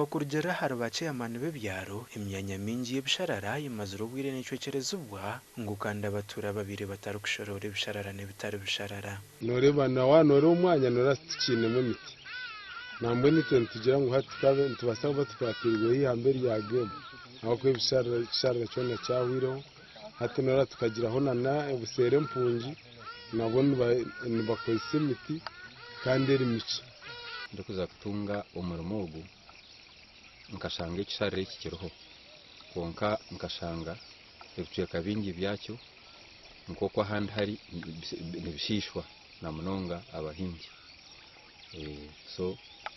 okurugera harubace amani b'ebyaro emyanya mingi y'ebisharara imaze urubwire n'icwekerezibwa ngo kandi abatura babiri batarukushorora ebisharara n'ebitari bisharara noreba nawa nore umwanya norastikinemo emiti nambwe nitwe tugira ngo hatikabe ntubasaba tukatirwe ihambere ya game aho ko ebisharara cyona cyahwireho hati nora tukagiraho nana ebusere mpungi nabo nibakoze emiti kandi eri miki ndakuza kutunga umurimo ugu nkashanga ekisharara ekikiroho konka nkashanga ebicweka bingi byacyo nk'uko ahandi hari nibishishwa na munonga abahingi so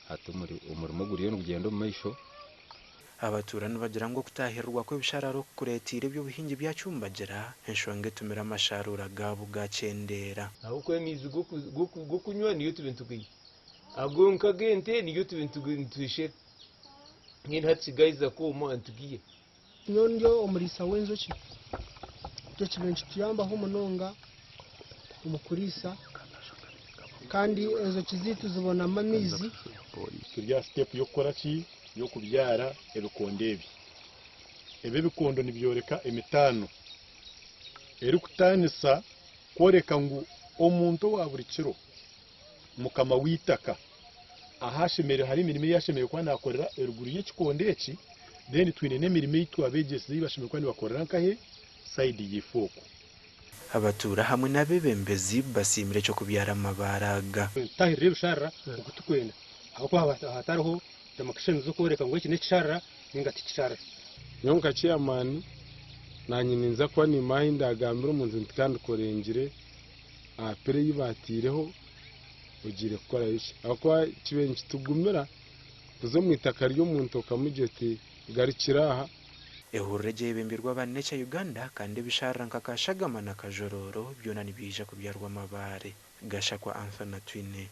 hati umurimo guriyo nugenda mu maisho abatura nibagira ngo kutahirwa kw'ebisharara kuretira ebyo buhingi byacyumbagira enshonga etumira amasharura gabo gacendera aho ko emizi gukunywa niyo tubintu giye agonka gente niyo tubintu ntwishe ngene hatsigayiza ko mo antugiye nyo omurisa wenzoki cyo kibenshi tuyambaho munonga umukurisa kandi ezo kizitu zibona amamizi kirya step yo gukora ki yo kubyara ebikondebi bikondo nibyoreka emitano eri kutanisa koreka ngo omuntu wa buri kiro mukama witaka ahashemere hari imirimo yashemeye kwa nakorera eruguru y'ekikonde eki then twine n'emirimo yitu abegesi bashemeye kwa bakorera nkahe side y'ifoko abatura hamwe n'abebembezi basimire cyo kubyara amabaraga tahirire ebisharara okutukwenda ahako hatariho demarcation zo koreka ngo iki n'ekisharara n'ingati kisharara nyonka chairman nanyininza kwa ni mahinda agambira umuntu ntikandi korengire apere yibatireho ugire gukora iki akwa kibenshi tugumira tuzo mwitaka ryo muntu kamugeti garikiraha ehurire ry'ebembirwa bane cya Uganda kandi bisharara nkakashagama na kajororo byona nibije kubyarwa amabare gashakwa Anthony Twine